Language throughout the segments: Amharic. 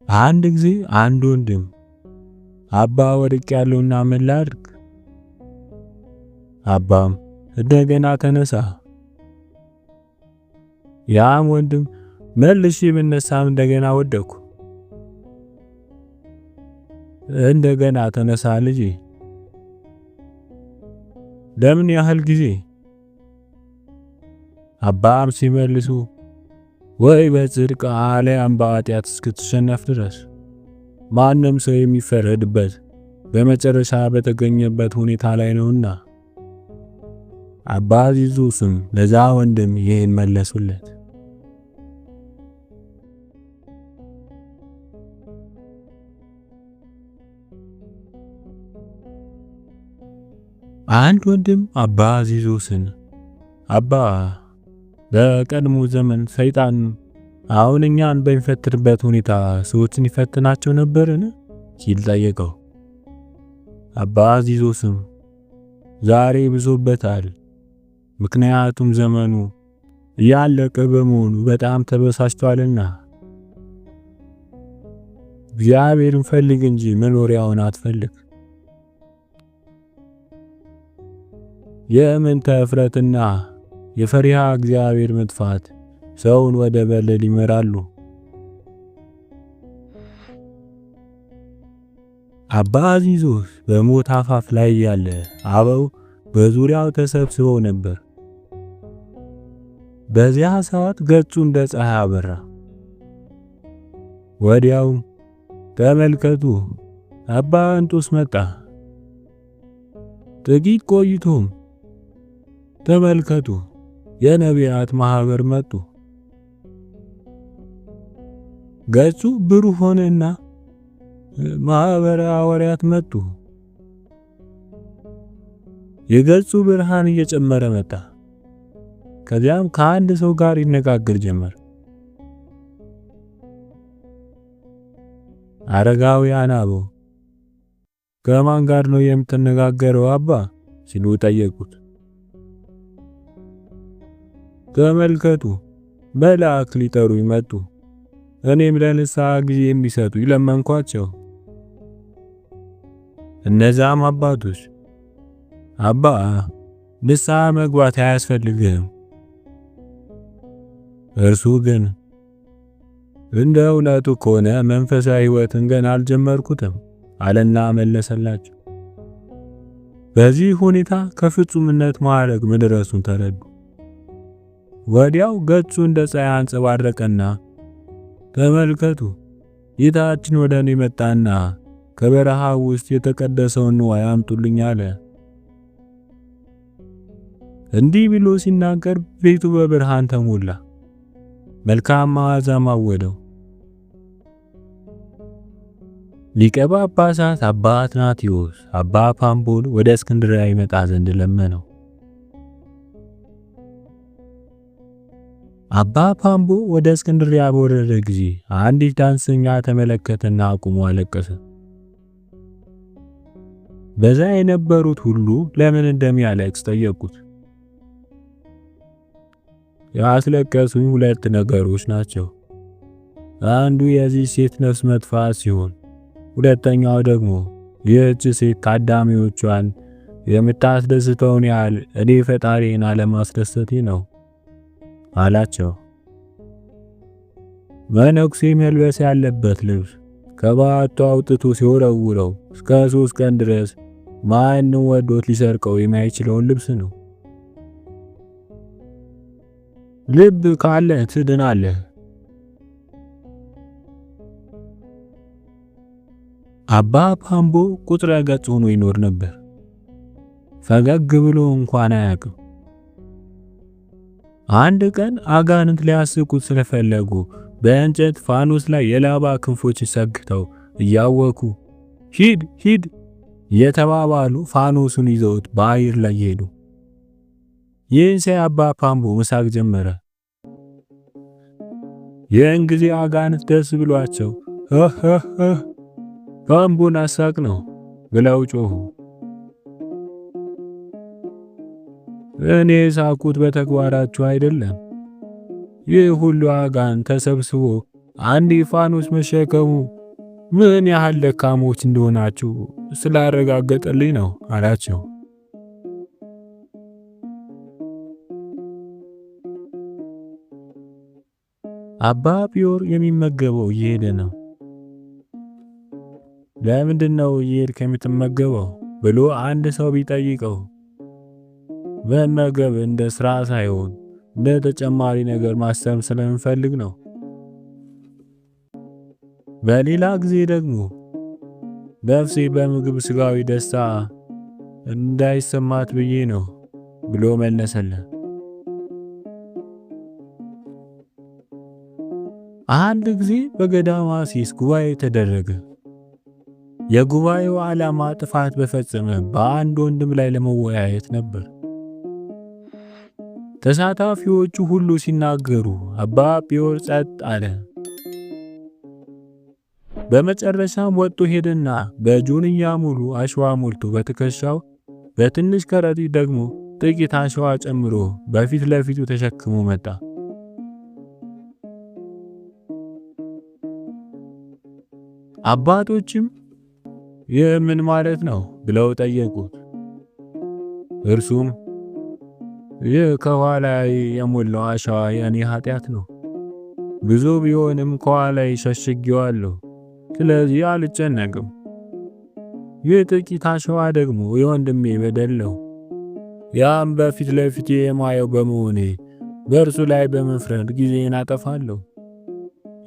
አንድ ጊዜ አንድ ወንድም አባ ወድቄያለሁና ምን ላድርግ? አባም እንደገና ተነሳ። ያም ወንድም መልሼ ብነሳም እንደገና ወደቅኩ። እንደገና ተነሳ ልጄ። ለምን ያህል ጊዜ? አባም ሲመልሱ ወይ በጽድቅ አልያም በኃጢአት እስክትሸነፍ ድረስ። ማንም ሰው የሚፈረድበት በመጨረሻ በተገኘበት ሁኔታ ላይ ነውና። አባ ዚዙስም ለዛ ወንድም ይህን መለሱለት። አንድ ወንድም አባ ዚዙስን አባ በቀድሞ ዘመን ሰይጣን አሁን እኛን በሚፈትንበት ሁኔታ ሰዎችን ይፈትናቸው ነበርን? ሲል ጠየቀው። አባ ዚዙስም ዛሬ ብሶበታል፣ ምክንያቱም ዘመኑ እያለቀ በመሆኑ በጣም ተበሳጭቷልና። እግዚአብሔርን ፈልግ እንጂ መኖሪያውን አትፈልግ። የእምንተ እፍረትና የፈሪሃ እግዚአብሔር መጥፋት ሰውን ወደ በደል ይመራሉ። አባ ዚዙስ በሞት አፋፍ ላይ ያለ አበው በዙሪያው ተሰብስበው ነበር። በዚያ ሰዓት ገጹ እንደ ፀሐይ አበራ። ወዲያውም ተመልከቱ አባ እንጦስ መጣ። ጥቂት ቆይቶም ተመልከቱ የነቢያት ማህበር መጡ። ገጹ ብሩህ ሆነና ማህበረ ሐዋርያት መጡ። የገጹ ብርሃን እየጨመረ መጣ። ከዚያም ከአንድ ሰው ጋር ይነጋገር ጀመር። አረጋውያን አበው ከማን ጋር ነው የምትነጋገረው አባ? ሲሉ ጠየቁት። ተመልከቱ መላእክት ሊጠሩኝ መጡ። እኔም ለንስሐ ጊዜ የሚሰጡኝ ለመንኳቸው። እነዛም አባቶች አባ ንስሐ መግባት አያስፈልግም፣ እርሱ ግን እንደ እውነቱ ከሆነ መንፈሳዊ ሕይወትን ገና አልጀመርኩትም አለና መለሰላቸው። በዚህ ሁኔታ ከፍጹምነት ማዕረግ መድረሱን ተረዱ። ወዲያው ገጹ እንደ ፀሐይ አንጸባረቀና ተመልከቱ ጌታችን ወደ እኔ መጣና ከበረሃ ውስጥ የተቀደሰውን ንዋይ አምጡልኝ አለ። እንዲህ ብሎ ሲናገር ቤቱ በብርሃን ተሞላ፣ መልካም መዓዛም አወደው። ሊቀ ጳጳሳት አባ አትናቴዎስ አባ ፓምቦን ወደ እስክንድርያ ይመጣ ዘንድ ለመነው። አባ ፓምቦ ወደ እስክንድርያ በወረደ ጊዜ አንዲት ዳንሰኛ ተመለከተና አቁሞ አለቀሰ። በዛ የነበሩት ሁሉ ለምን እንደሚያለቅስ ጠየቁት። ያስለቀሱኝ ሁለት ነገሮች ናቸው። አንዱ የዚህ ሴት ነፍስ መጥፋት ሲሆን፣ ሁለተኛው ደግሞ ይህች ሴት ታዳሚዎቿን የምታስደስተውን ያህል እኔ ፈጣሪን አለማስደሰቴ ነው አላቸው። መነኩሴ መልበስ ያለበት ልብስ ከባቱ አውጥቶ ሲወረውረው እስከ 3 ቀን ድረስ ማንም ወዶት ሊሰርቀው የማይችለውን ልብስ ነው። ልብ ካለ ትድናለህ። አባ ፓምቦ ቁጥረ ገጽ ሆኖ ይኖር ነበር። ፈገግ ብሎ እንኳን አያውቅም። አንድ ቀን አጋንንት ሊያስቁት ስለፈለጉ በእንጨት ፋኖስ ላይ የላባ ክንፎች ሰግተው እያወኩ ሂድ ሂድ የተባባሉ ፋኖሱን ይዘውት በአየር ላይ ሄዱ። ይህን ሲያይ አባ ፓምቦ መሳቅ ጀመረ። ይህን ጊዜ አጋንንት ደስ ብሏቸው ፓምቦን አሳቅ ነው ብለው ጮሁ። እኔ ሳቁት በተግባራችሁ አይደለም። ይህ ሁሉ አጋንንት ተሰብስቦ አንድ ፋኖስ መሸከሙ ምን ያህል ደካሞች እንደሆናችሁ ስላረጋገጠልኝ ነው አላቸው። አባ ፒዮር የሚመገበው እየሄደ ነው። ለምንድነው እየሄድክ የምትመገበው ብሎ አንድ ሰው ቢጠይቀው መመገብ እንደ ስራ ሳይሆን እንደ ተጨማሪ ነገር ማሰብ ስለምፈልግ ነው። በሌላ ጊዜ ደግሞ ነፍሴ በምግብ ስጋዊ ደስታ እንዳይሰማት ብዬ ነው ብሎ መለሰለት። አንድ ጊዜ በገዳማሲስ ጉባኤ ተደረገ። የጉባኤው ዓላማ ጥፋት በፈጸመ በአንድ ወንድም ላይ ለመወያየት ነበር። ተሳታፊዎቹ ሁሉ ሲናገሩ አባ ፒዮር ጸጥ አለ። በመጨረሻም ወጥቶ ሄደና በጆንያ ሙሉ አሸዋ ሞልቶ በትከሻው በትንሽ ከረጢት ደግሞ ጥቂት አሸዋ ጨምሮ በፊት ለፊቱ ተሸክሞ መጣ። አባቶችም ይህ ምን ማለት ነው ብለው ጠየቁት። እርሱም ይህ ከኋላዬ የሞላው አሸዋ የኔ ኃጢአት ነው፣ ብዙ ቢሆንም ከኋላዬ ሸሽጌዋለሁ፣ ስለዚህ አልጨነቅም። ይህ ጥቂት አሸዋ ደግሞ የወንድሜ በደል ነው። ያም በፊት ለፊቴ የማየው በመሆኔ በእርሱ ላይ በመፍረድ ጊዜን አጠፋለሁ።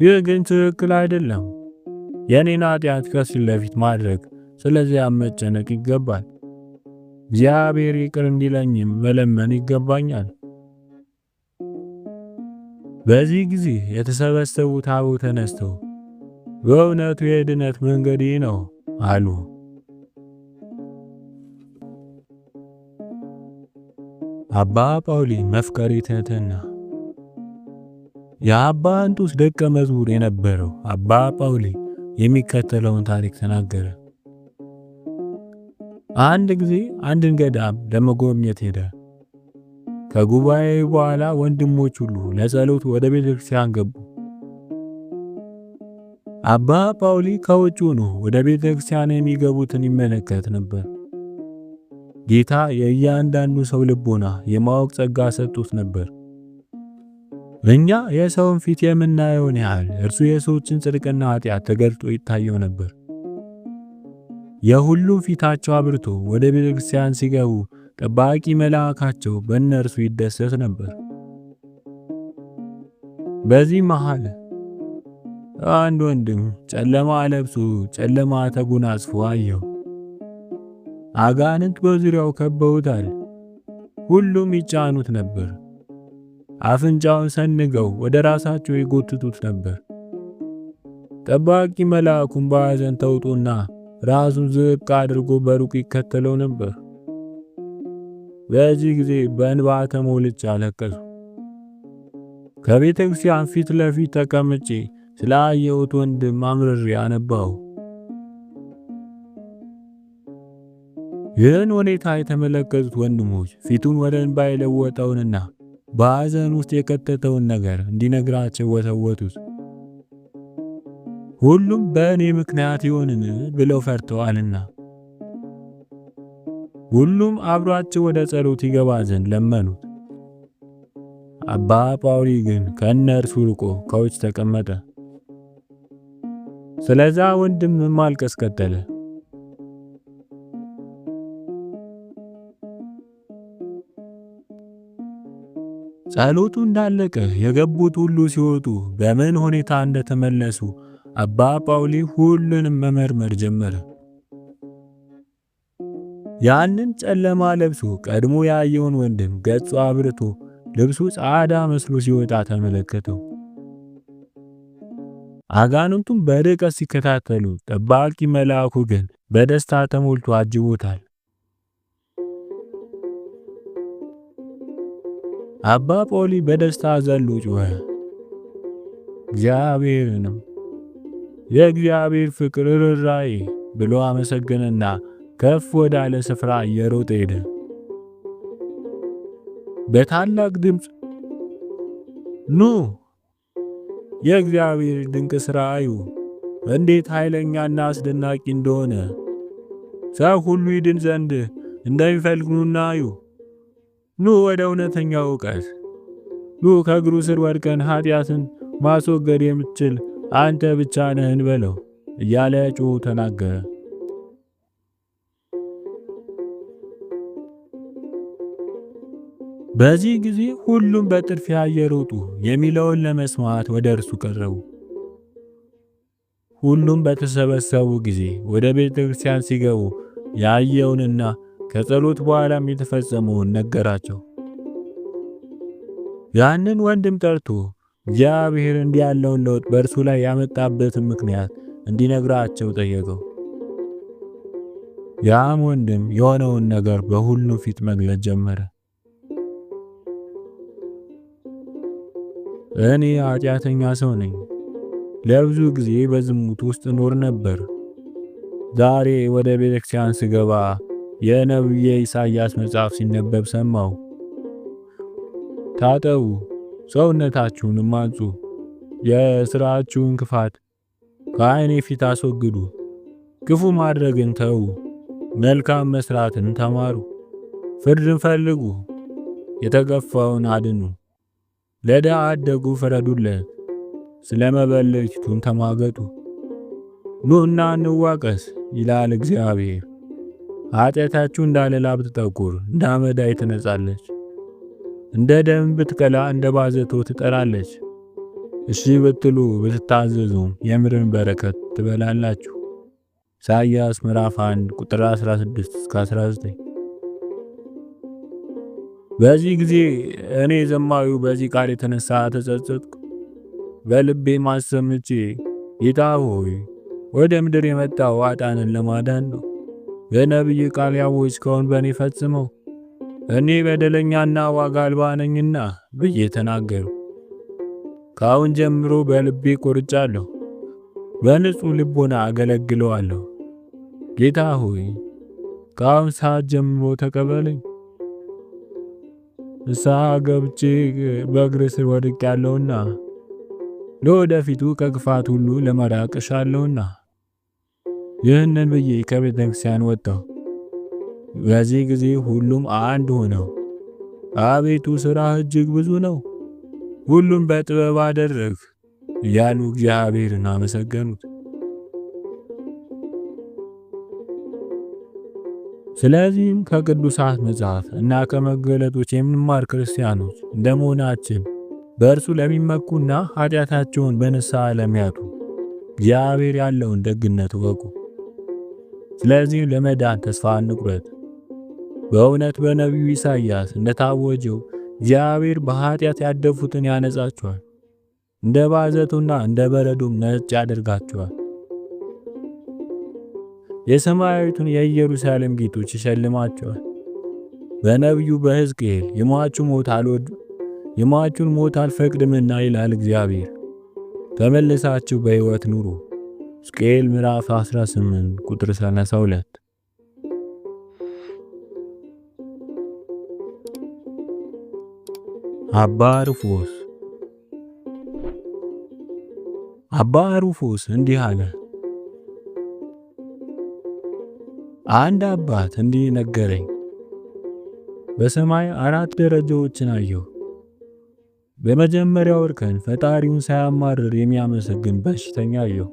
ይህ ግን ትክክል አይደለም። የኔን ኃጢአት ከፊት ለፊት ማድረግ፣ ስለዚህ መጨነቅ ይገባል። እግዚአብሔር ይቅር እንዲለኝም መለመን ይገባኛል። በዚህ ጊዜ የተሰበሰቡት አበው ተነስተው በእውነቱ የድነት መንገድ ይህ ነው አሉ። አባ ጳውሊ መፍቀሬ ትሕትና። የአባ እንጦንስ ደቀ መዝሙር የነበረው አባ ጳውሊ የሚከተለውን ታሪክ ተናገረ። አንድ ጊዜ አንድን ገዳም ለመጎብኘት ሄደ። ከጉባኤው በኋላ ወንድሞች ሁሉ ለጸሎት ወደ ቤተክርስቲያን ገቡ። አባ ጳውሊ ከውጭ ሆኖ ወደ ቤተክርስቲያን የሚገቡትን ይመለከት ነበር። ጌታ የእያንዳንዱ ሰው ልቦና የማወቅ ጸጋ ሰጥቶት ነበር። እኛ የሰውን ፊት የምናየውን ያህል እርሱ የሰዎችን ጽድቅና ኃጢአት ተገልጦ ይታየው ነበር። የሁሉም ፊታቸው አብርቶ ወደ ቤተክርስቲያን ሲገቡ ጠባቂ መልአካቸው በእነርሱ ይደሰት ነበር። በዚህ መሃል አንድ ወንድም ጨለማ ለብሶ ጨለማ ተጎናጽፎ አየው። አጋንንት በዙሪያው ከበውታል። ሁሉም ይጫኑት ነበር። አፍንጫውን ሰንገው ወደ ራሳቸው ይጎትቱት ነበር። ጠባቂ መልአኩም በሐዘን ተውጦና ራሱን ዝቅ አድርጎ በሩቅ ይከተለው ነበር። በዚህ ጊዜ በእንባ ተሞልቼ አለቀሱ። ከቤተ ክርስቲያን ፊት ለፊት ተቀምጬ ስላየሁት ወንድም አምርሬ አነባሁ። ይህን ሁኔታ የተመለከቱት ወንድሞች ፊቱን ወደ እንባ የለወጠውንና በሐዘን ውስጥ የከተተውን ነገር እንዲነግራቸው ወተወቱት። ሁሉም በእኔ ምክንያት ይሆንን ብለው ፈርተዋልና ሁሉም አብሯቸው ወደ ጸሎት ይገባ ዘንድ ለመኑት። አባ ጳውሊ ግን ከእነርሱ ርቆ ከውጭ ተቀመጠ። ስለዛ ወንድም ማልቀስ ቀጠለ። ጸሎቱ እንዳለቀ የገቡት ሁሉ ሲወጡ በምን ሁኔታ እንደተመለሱ አባ ጳውሊ ሁሉንም መመርመር ጀመረ። ያንን ጨለማ ለብሶ ቀድሞ ያየውን ወንድም ገጹ አብርቶ ልብሱ ጻዕዳ መስሎ ሲወጣ ተመለከተው። አጋንንቱም በርቀት ሲከታተሉ ጠባቂ መልአኩ ግን በደስታ ተሞልቶ አጅቦታል። አባ ጳውሊ በደስታ ዘሎ ጮኸ። እግዚአብሔርንም የእግዚአብሔር ፍቅር ርኅራኄ ብሎ አመሰገነና ከፍ ወዳለ ስፍራ እየሮጠ ሄደ። በታላቅ ድምፅ ኑ የእግዚአብሔር ድንቅ ሥራ እዩ። እንዴት ኃይለኛና አስደናቂ እንደሆነ። ሰው ሁሉ ይድን ዘንድ እንደሚፈልግ ኑና እዩ። ኑ ወደ እውነተኛው እውቀት ኑ። ከእግሩ ስር ወድቀን ኃጢአትን ማስወገድ የምትችል አንተ ብቻ ነህ እንበለው እያለ ጮሁ ተናገረ። በዚህ ጊዜ ሁሉም በጥድፊያ እየሮጡ የሚለውን ለመስማት ወደ እርሱ ቀረቡ። ሁሉም በተሰበሰቡ ጊዜ ወደ ቤተ ክርስቲያን ሲገቡ ያየውንና ከጸሎት በኋላም የተፈጸመውን ነገራቸው። ያንን ወንድም ጠርቶ እግዚአብሔር እንዲህ ያለውን ለውጥ በእርሱ ላይ ያመጣበትን ምክንያት እንዲነግራቸው ጠየቀው። ያም ወንድም የሆነውን ነገር በሁሉ ፊት መግለጽ ጀመረ። እኔ ኃጢአተኛ ሰው ነኝ። ለብዙ ጊዜ በዝሙት ውስጥ ኖር ነበር። ዛሬ ወደ ቤተክርስቲያን ስገባ የነብዩ ኢሳይያስ መጽሐፍ ሲነበብ ሰማሁ። ታጠቡ፣ ሰውነታችሁንም አንጹ፣ የሥራችሁን ክፋት ከዓይኔ ፊት አስወግዱ። ክፉ ማድረግን ተዉ፣ መልካም መስራትን ተማሩ። ፍርድን ፈልጉ፣ የተገፋውን አድኑ። ለድሃ አደጉ ፍረዱለት፣ ስለ መበለቲቱም ተሟገቱ። ኑና እንዋቀስ ይላል እግዚአብሔር። ኃጢአታችሁ እንዳለላ ብትጠቁር እንደ አመዳይ ትነጻለች፣ እንደ ደም ብትቀላ እንደ ባዘቶ ትጠራለች። እሺ ብትሉ ብትታዘዙም የምድርን በረከት ትበላላችሁ። ኢሳይያስ ምዕራፍ 1 ቁጥር 16-19። በዚህ ጊዜ እኔ ዘማዊው በዚህ ቃል የተነሳ ተጸጸትኩ። በልቤ ማሰምቼ ጌታ ሆይ ወደ ምድር የመጣው ኃጥአንን ለማዳን ነው። በነቢይ ቃል ያወጅከውን በእኔ ፈጽመው፣ እኔ በደለኛና ዋጋ አልባ ነኝና ብዬ ተናገሩ። ከአሁን ጀምሮ በልቤ ቆርጫለሁ፣ በንጹሕ ልቦና አገለግለዋለሁ። ጌታ ሆይ ከአሁን ሰዓት ጀምሮ ተቀበለኝ። ንስሐ ገብቼ በእግር ስር ወድቄያለሁና ለወደፊቱ ከክፋት ሁሉ ለመራቅ እሻለሁና። ይህንን ብዬ ከቤተ ክርስቲያን ወጣሁ። በዚህ ጊዜ ሁሉም አንድ ሆነው አቤቱ ሥራህ እጅግ ብዙ ነው፣ ሁሉም በጥበብ አደረግ እያሉ እግዚአብሔርን አመሰገኑት። ስለዚህም ከቅዱሳት መጽሐፍ እና ከመገለጦች የምንማር ክርስቲያኖች እንደመሆናችን በእርሱ ለሚመኩና ኃጢአታቸውን በንስሐ ለሚያጡ እግዚአብሔር ያለውን ደግነት ወቁ። ስለዚህ ለመዳን ተስፋ እንቁረጥ። በእውነት በነቢዩ ኢሳይያስ እንደታወጀው እግዚአብሔር በኃጢአት ያደፉትን ያነጻቸዋል፣ እንደ ባዘቱና እንደ በረዶም ነጭ ያደርጋቸዋል። የሰማያዊቱን የኢየሩሳሌም ጌቶች ይሸልማቸዋል። በነቢዩ በሕዝቅኤል የሟቹን ሞት አልፈቅድምና ይላል እግዚአብሔር፣ ተመልሳችሁ በሕይወት ኑሩ። ሕዝቅኤል ምዕራፍ 18 ቁጥር 32። አባ ሩፎስ እንዲህ አለ። አንድ አባት እንዲህ ነገረኝ። በሰማይ 4 ደረጃዎችን አየሁ። በመጀመሪያው እርከን ፈጣሪውን ሳያማርር የሚያመሰግን በሽተኛ አየሁ።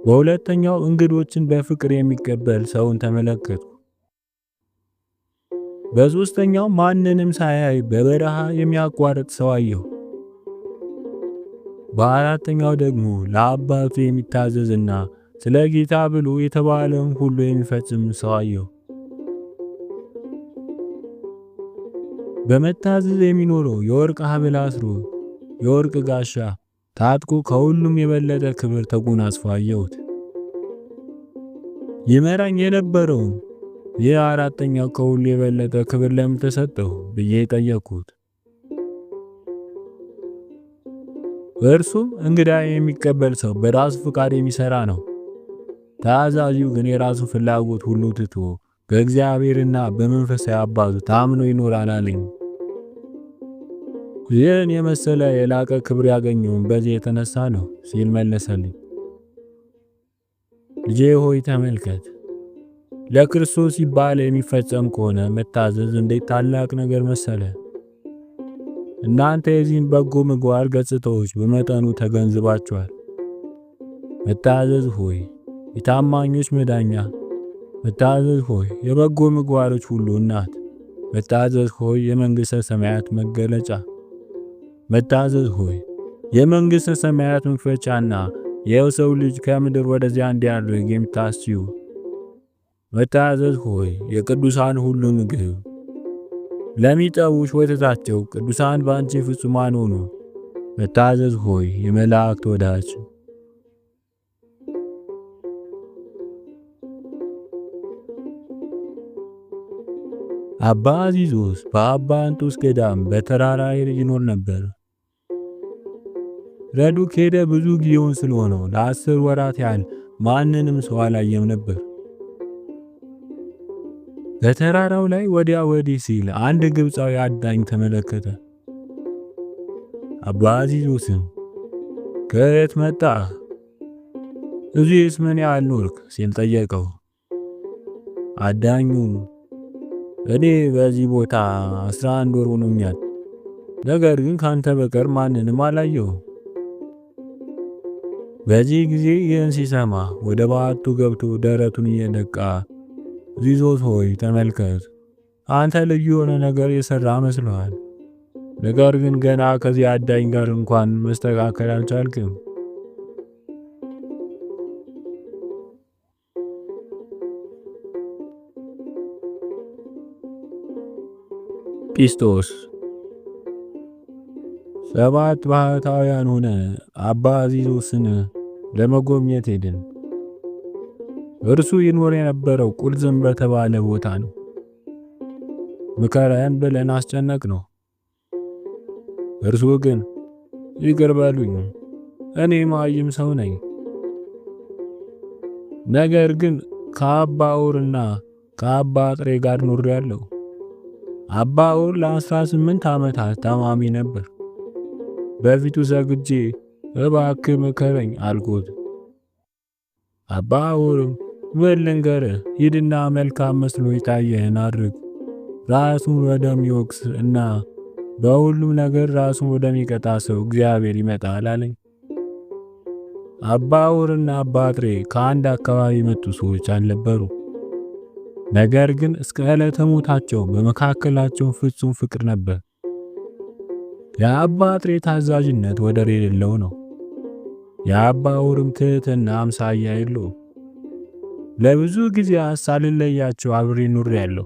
በሁለተኛው እንግዶችን በፍቅር የሚቀበል ሰውን ተመለከትኩ። በሶስተኛው ማንንም ሳያይ በበረሃ የሚያቋርጥ ሰው አየሁ። በአራተኛው ደግሞ ለአባቱ የሚታዘዝና ስለ ጌታ ብሎ የተባለውን ሁሉ የሚፈጽም ሰው አየሁ። በመታዘዝ የሚኖረው የወርቅ ሐብል አስሮ የወርቅ ጋሻ ታጥቆ ከሁሉም የበለጠ ክብር ተጎናጽፎ አየሁት። ይመራኝ የነበረውን ይህ አራተኛው ከሁሉ የበለጠ ክብር ለምን ተሰጠው ብዬ ጠየቅኩት። እርሱም እንግዳ የሚቀበል ሰው በራሱ ፍቃድ የሚሰራ ነው። ታዛዡ ግን የራሱ ፍላጎት ሁሉ ትቶ በእግዚአብሔርና በመንፈሳዊ አባቱ ታምኖ ይኖራል አለኝ። ይህን የመሰለ የላቀ ክብር ያገኘውን በዚህ የተነሳ ነው ሲል መለሰልኝ። ልጄ ሆይ ተመልከት፣ ለክርስቶስ ሲባል የሚፈጸም ከሆነ መታዘዝ እንዴት ታላቅ ነገር መሰለ። እናንተ የዚህን በጎ ምግባር ገጽታዎች በመጠኑ ተገንዝባችኋል። መታዘዝ ሆይ የታማኞች መዳኛ፣ መታዘዝ ሆይ የበጎ ምግባሮች ሁሉ እናት፣ መታዘዝ ሆይ የመንግሥተ ሰማያት መገለጫ፣ መታዘዝ ሆይ የመንግሥተ ሰማያት መክፈቻና የሰው ልጅ ከምድር ወደዚያ እንዲያድርግ የምታስዩ፣ መታዘዝ ሆይ የቅዱሳን ሁሉ ምግብ፣ ለሚጠቡሽ ወተታቸው ቅዱሳን ባንቺ ፍጹማን ሆኑ። መታዘዝ ሆይ የመላእክት ወዳጅ። አባ አዚዞስ በአባ እንጦስ ገዳም በተራራ ይኖር ነበር። ረዱ ከሄደ ብዙ ጊዜውን ስለሆነው ለ10 ወራት ያህል ማንንም ሰው አላየም ነበር። በተራራው ላይ ወዲያ ወዲህ ሲል አንድ ግብፃዊ አዳኝ ተመለከተ። አባ አዚዞስም ከየት መጣህ? እዚህስ ምን ያህል ኖርክ? ሲል ጠየቀው። አዳኙ እኔ በዚህ ቦታ 11 ወር ሆኖኛል፣ ነገር ግን ካንተ በቀር ማንንም አላየሁም። በዚህ ጊዜ ይህን ሲሰማ ወደ በዓቱ ገብቶ ደረቱን እየደቃ አዚዞስ ሆይ ተመልከት፣ አንተ ልዩ የሆነ ነገር የሰራ መስሎሃል፣ ነገር ግን ገና ከዚህ አዳኝ ጋር እንኳን መስተካከል አልቻልክም። ጲስጦስ 7 ባህታውያን ሆነ አባ አዚዞስን ለመጎብኘት ሄድን። እርሱ ይኖር የነበረው ቁልዝም በተባለ ቦታ ነው። ምከረን ብለን አስጨነቅ ነው። እርሱ ግን ይቅር በሉኝ፣ እኔ ማይም ሰው ነኝ፣ ነገር ግን ከአባ ኡርና ከአባ ጥሬ ጋር ኖሬያለሁ። አባ ኡር ለ18 ዓመታት ታማሚ ነበር። በፊቱ ሰግጄ እባክህ ምከረኝ አልኩት። አባ ኡርም ምን ልንገርህ፣ ሂድና መልካም መስሎ የታየህን አድርግ፣ ራሱን ወደሚወቅስ እና በሁሉም ነገር ራሱን ወደሚቀጣ ሰው እግዚአብሔር ይመጣል አለኝ። አባ ኡርና አባ ጥሬ ከአንድ አካባቢ የመጡ ሰዎች አልነበሩ። ነገር ግን እስከ ዕለተ ሞታቸው በመካከላቸው ፍጹም ፍቅር ነበር። የአባ ጥሬ ታዛዥነት ወደር የሌለው ነው። የአባ ኡርም ትህትና አምሳያ የለውም። ለብዙ ጊዜያት ሳልለያቸው አብሬ ኖሬያለሁ።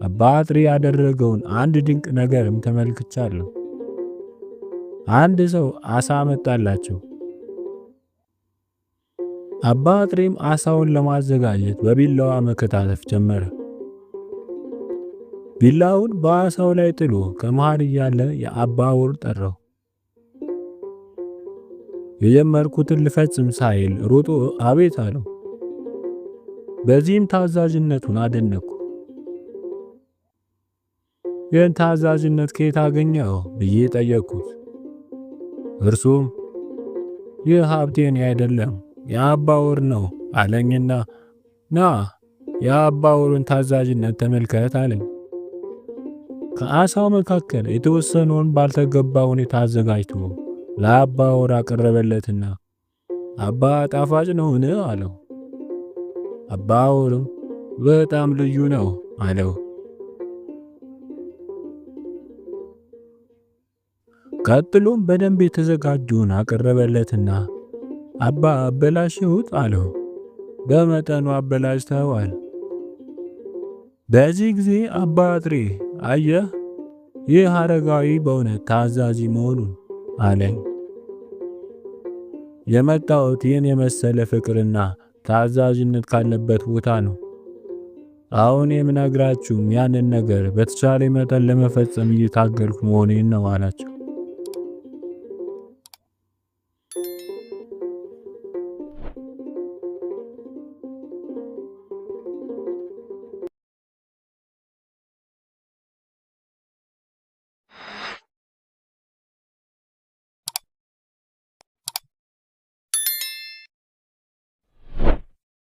አባ ጥሬ ያደረገውን አንድ ድንቅ ነገርም ተመልክቻለሁ። አንድ ሰው አሳ መጣላቸው። አባ ጥሬም አሳውን ለማዘጋጀት በቢላዋ መከታተፍ ጀመረ። ቢላውን በአሳው ላይ ጥሎ ከመሃል እያለ የአባ ኡር ጠራው። የጀመርኩትን ልፈጽም ሳይል ሮጦ አቤት አለው። በዚህም ታዛዥነቱን አደነቅኩ። ይህን ታዛዥነት ከየት አገኘው ብዬ ጠየቅኩት። እርሱም ይህ ሀብቴን አይደለም የአባ ኡር ነው አለኝና ና የአባ ኡርን ታዛዥነት ተመልከት አለኝ። ከአሳው መካከል የተወሰነውን ባልተገባ ሁኔታ አዘጋጅቶ ለአባ ኡር አቀረበለትና አባ ጣፋጭ ነውን አለው። አባ ኡርም በጣም ልዩ ነው አለው። ቀጥሎም በደንብ የተዘጋጀውን አቀረበለትና አባ አበላሽሁት አለው። በመጠኑ አበላሽተዋል። በዚህ ጊዜ አባ ጥሬ አየህ፣ ይህ አረጋዊ በእውነት ታዛዥ መሆኑን አለኝ። የመጣሁት ይህን የመሰለ ፍቅርና ታዛዥነት ካለበት ቦታ ነው። አሁን የምነግራችሁም ያንን ነገር በተቻለ መጠን ለመፈጸም እየታገልኩ መሆኔን ነው አላቸው።